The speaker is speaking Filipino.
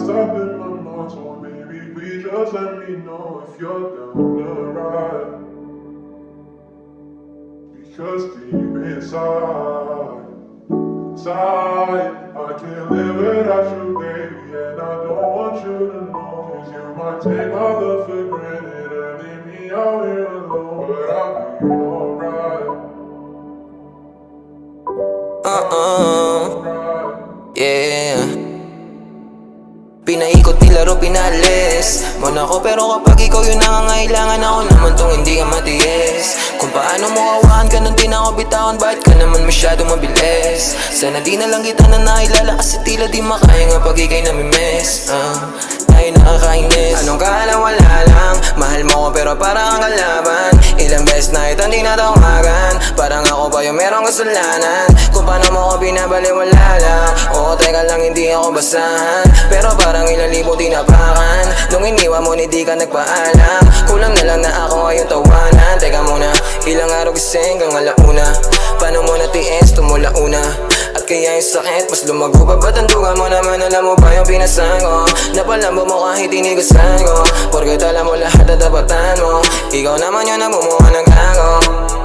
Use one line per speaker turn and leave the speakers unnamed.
Cause I've been my mind, so baby, please just let me know if you're down to ride. Because deep inside, I can't live without you, baby. And I don't want you to know, cause you might take my love for granted and leave me out here alone. But I'll be alright.
Yeah. Pinaikot nilaro, pinalis mo na ako, pero kapag ikaw yung nangangailangan, ako naman tong hindi ka matiis. Kung paano mo hawakan ka nung di na ako bitawan, bakit ka naman masyadong mabilis? Sana di na lang kita na nakilala, kasi tila di makaya nga pag ika'y namimiss. Ay nakakainis. Anong kala wala lang, mahal mo ko pero parang ang kalaban. Ilang beses na ito hindi natawagan, parang ako ba yung merong kasalanan? Kung paano mo ko binabaliwala lang. Oo teka lang, hindi ako basahan, pero parang ilang libo tinapakan. Nung iniwan mo hindi ka nagpaalam, kulang na lang na ako ngayon tawanan. Teka muna, ilang araw gising hanggang alauna, paano mo natiis, tumula una. At kaya yung sakit mas lumago pa, ba't ang duga mo naman? Alam mo ba yung pinasan ko? Napalamba mo kahit inigasan ko, porket alam mo lahat at tapatan mo. Ikaw naman yun ang bumuha ng gago.